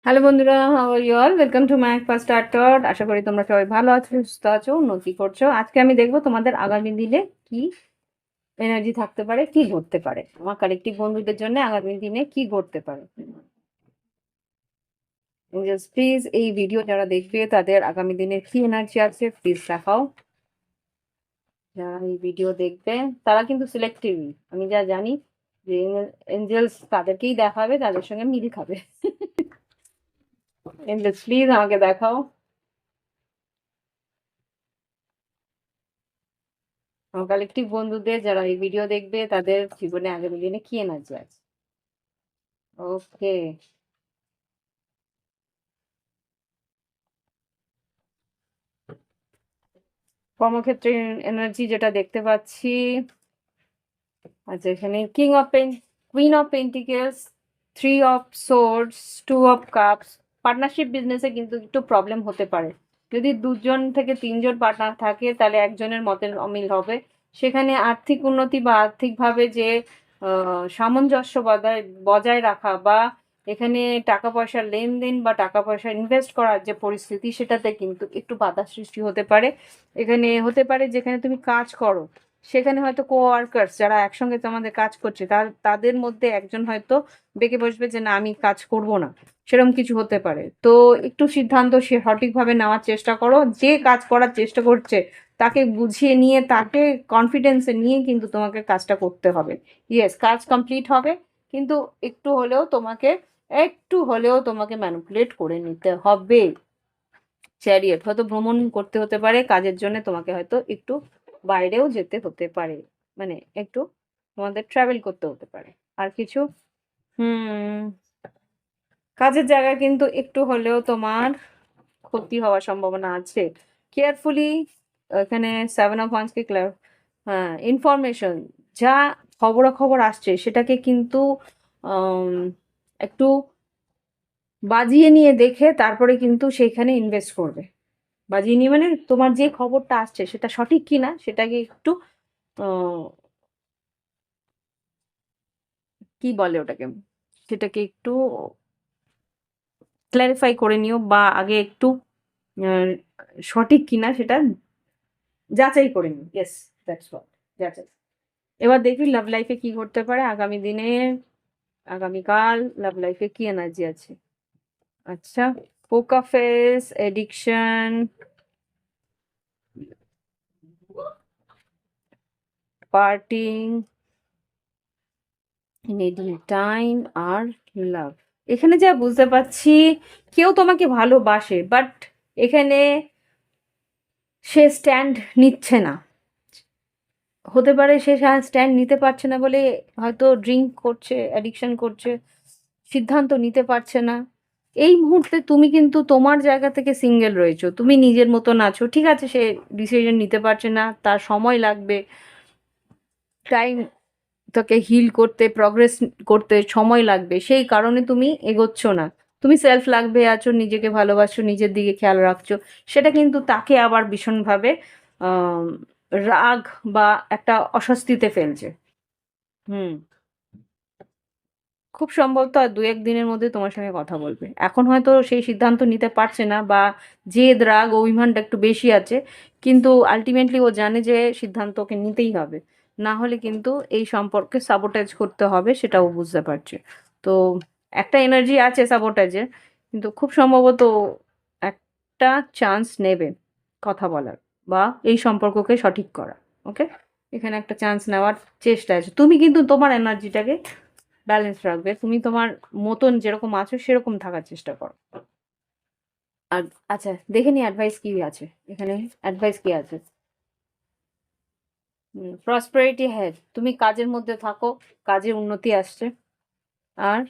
Hello বন্ধুরা, how are you all? Welcome to my first start thought. আশা করি তোমরা সবাই ভালো আছো, সুস্থ আছো, উন্নতি করছো। আজকে আমি দেখবো তোমাদের আগামী দিনে কি এনার্জি থাকতে পারে, কি ঘটতে পারে। আমার কালেকটিভ বন্ধুদের জন্য আগামী দিনে কি ঘটতে পারে। জাস্ট প্লিজ এই ভিডিও যারা দেখবে তাদের আগামী দিনে কি এনার্জি আছে প্লিজ দেখাও। যারা এই ভিডিও দেখবে তারা কিন্তু সিলেক্টিভ। আমি যা জানি যে এঞ্জেলস তাদেরকেই দেখাবে, তাদের সঙ্গে মিল খাবে। এঞ্জেলস প্লিজ আমাকে দেখাও আমার কালেকটিভ বন্ধুদের যারা এই ভিডিও দেখবে তাদের জীবনে আগামী দিনে কি এনার্জি আছে। ওকে, কর্মক্ষেত্রে এনার্জি যেটা দেখতে পাচ্ছি, আচ্ছা এখানে king of pen, queen of pentacles, three of swords, two of cups. Partnership বিজনেসে কিন্তু একটু প্রবলেম হতে পারে। যদি দুজন থেকে তিনজন পার্টনার থাকে তাহলে একজনের মতের অমিল হবে। সেখানে আর্থিক উন্নতি বা আর্থিকভাবে যে সামঞ্জস্য বজায় রাখা বা এখানে টাকা পয়সার লেনদেন বা টাকা পয়সা ইনভেস্ট করার যে পরিস্থিতি সেটাতে কিন্তু একটু বাধা সৃষ্টি হতে পারে। এখানে হতে পারে যেখানে তুমি কাজ করো সেখানে হয়তো কোয়ার্কার্স যারা একসঙ্গে তোমাদের কাজ করছে তাদের মধ্যে একজন হয়তো বেঁকে বসবে যে না আমি কাজ করব না, সেরকম কিছু হতে পারে। তো একটু সিদ্ধান্ত সে সঠিকভাবে নেওয়ার চেষ্টা করো। যে কাজ করার চেষ্টা করছে তাকে বুঝিয়ে নিয়ে তাকে কনফিডেন্সে নিয়ে কিন্তু তোমাকে কাজটা করতে হবে। ইয়েস, কাজ কমপ্লিট হবে, কিন্তু একটু হলেও তোমাকে ম্যানিপুলেট করে নিতে হবে। চ্যারিয়ট হয়তো ভ্রমণ করতে হতে পারে কাজের জন্য, তোমাকে হয়তো একটু বাইরেও যেতে হতে পারে, মানে একটু তোমাদের ট্রাভেল করতে হতে পারে। আর কিছু হুম কাজের জায়গায় কিন্তু একটু হলেও তোমার ক্ষতি হওয়ার সম্ভাবনা আছে। কেয়ারফুলি এখানে 7 অফ ওয়ান্সকে হ্যাঁ, ইনফরমেশন যা খবরাখবর আসছে সেটাকে কিন্তু একটু বাজিয়ে নিয়ে দেখে তারপরে কিন্তু সেইখানে ইনভেস্ট করবে। বাজিয়ে নিয়ে মানে তোমার যে খবরটা আসছে সেটা সঠিক কিনা সেটাকে একটু কি বলে ওটাকে, সেটাকে একটু ক্ল্যারিফাই করে নিও বা আগে একটু সঠিক কিনা সেটা যাচাই করে নিও। ইয়েস, দ্যাটস হোয়াট, যাচাই। এবার দেখি লাভ লাইফে কি ঘটতে পারে আগামী দিনে, আগামীকাল লাভ লাইফে কি এনার্জি আছে। আচ্ছা, poker face, addiction, parting, needing time আর লাভ। এখানে যা বুঝতে পারছি কেউ তোমাকে ভালোবাসে, বাট এখানে সে স্ট্যান্ড নিচ্ছে না। হতে পারে সে স্ট্যান্ড নিতে পারছে না বলে হয়তো ড্রিঙ্ক করছে, অ্যাডিকশন করছে, সিদ্ধান্ত নিতে পারছে না। এই মুহূর্তে তুমি কিন্তু তোমার জায়গা থেকে সিঙ্গেল রয়েছো, তুমি নিজের মতন আছো, ঠিক আছে। সে ডিসিশন নিতে পারছে না, তার সময় লাগবে, টাইম, তোকে হিল করতে, প্রগ্রেস করতে সময় লাগবে, সেই কারণে তুমি এগোচ্ছ না। তুমি সেলফ লাগবে আছো, নিজেকে ভালোবাসছো, নিজের দিকে খেয়াল রাখছো, সেটা কিন্তু তাকে আবার ভীষণভাবে আহ রাগ বা একটা অস্বস্তিতে ফেলছে। হুম, খুব সম্ভবত আর ২-১ দিনের মধ্যে তোমার সঙ্গে কথা বলবে। এখন হয়তো সেই সিদ্ধান্ত নিতে পারছে না বা জেদ, রাগ, অভিমানটা একটু বেশি আছে। কিন্তু আল্টিমেটলি ও জানে যে সিদ্ধান্ত ওকে নিতেই হবে। না হলে কিন্তু এই সম্পর্কে সাবোটাজ করতে হবে, সেটাও বুঝতে পারছে। তো একটা এনার্জি আছে সাবোটাজের, কিন্তু খুব সম্ভবত ও একটা চান্স নেবে কথা বলার বা এই সম্পর্ককে সঠিক করার। ওকে? এখানে একটা চান্স নেওয়ার চেষ্টা আছে। তুমি কিন্তু তোমার এনার্জিটাকে ব্যালেন্স রাখবে। তুমি তোমার মতন যেরকম আছো সেরকম থাকার চেষ্টা করো। আর আচ্ছা, দেখে নি অ্যাডভাইস কি আছে এখানে। অ্যাডভাইস কি আছে? প্রসপারিটি হেড, তুমি কাজের মধ্যে থাকো, কাজে উন্নতি আসছে। আর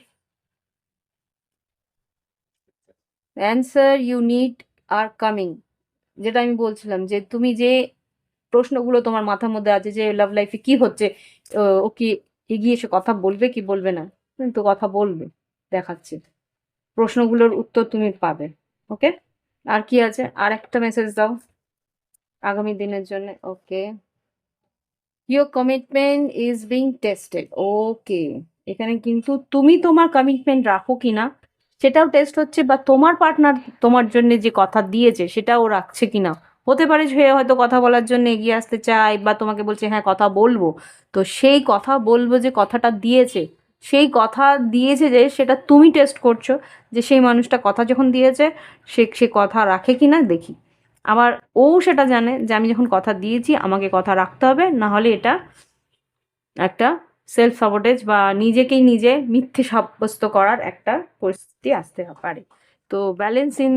answer you need are coming, যেটা আমি বলছিলাম যে তুমি যে প্রশ্নগুলো তোমার মাথার মধ্যে আছে যে লাভ লাইফে কি হচ্ছে, ও কি এগিয়ে এসে কথা বলবে কি বলবে না, কিন্তু কথা বলবে, দেখাচ্ছে প্রশ্নগুলোর উত্তর তুমি পাবে। ওকে, আর কি আছে, আর একটা মেসেজ দাও আগামী দিনের জন্য। Okay, your commitment is being tested. Okay, এখানে কিন্তু তুমি তোমার কমিটমেন্ট রাখো কিনা সেটাও টেস্ট হচ্ছে, বা তোমার পার্টনার তোমার জন্য যে কথা দিয়েছে সেটাও রাখছে কিনা। হতে পারে সে হয়তো কথা বলার জন্য এগিয়ে আসতে চায়, বা তোমাকে বলছে হ্যাঁ কথা বলবো, তো সেই কথা বলবো যে কথাটা দিয়েছে, সেই কথা দিয়েছে যে সেটা তুমি টেস্ট করছো, যে সেই মানুষটা কথা যখন দিয়েছে সে কথা রাখে কিনা দেখি। আবার ও সেটা জানে যে আমি যখন কথা দিয়েছি আমাকে কথা রাখতে হবে, না হলে এটা একটা সেলফ সাবোটেজ বা নিজেকেই নিজে মিথ্যে সাব্যস্ত করার একটা পরিস্থিতি আসতে পারে। তো balance in,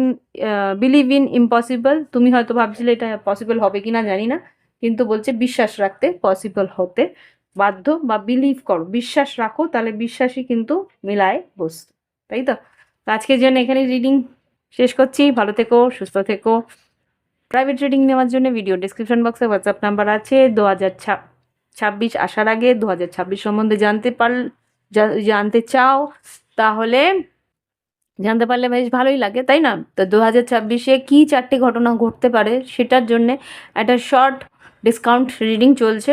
believe in impossible, তুমি হয়তো ভাবছিলে এটা পসিবল হবে কিনা জানি না, কিন্তু বলছে বিশ্বাস রাখতে পসিবল হতে বাধ্য, বা বিলিভ করো, বিশ্বাস রাখো, তাহলে বিশ্বাসই কিন্তু মিলায় বস্তু, তাই তো। তো আজকের জন্য এখানে রিডিং শেষ করছি। ভালো থেকো, সুস্থ থেকো। প্রাইভেট রিডিং নেওয়ার জন্য ভিডিও ডিসক্রিপশন বক্সে হোয়াটসঅ্যাপ নাম্বার আছে। 2026 আসার আগে 2026 সম্বন্ধে জানতে চাও, তাহলে জানতে পারলে বেশ ভালোই লাগে, তাই না? তো 2026-এ কি 4টে ঘটনা ঘটতে পারে সেটার জন্যে একটা শর্ট ডিসকাউন্ট রিডিং চলছে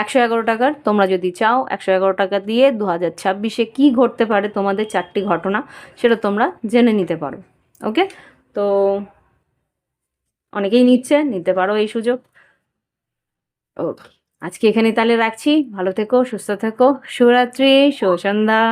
111 টাকার। তোমরা যদি চাও 111 টাকা দিয়ে 2026-এ কী ঘটতে পারে তোমাদের 4টি ঘটনা সেটা তোমরা জেনে নিতে পারো। ওকে, তো অনেকেই নিতে পারো এই সুযোগ। ওকে, আজকে এখানে তাহলে রাখছি। ভালো থেকো, সুস্থ থেকো। শুভরাত্রি, শুভ সন্ধ্যা।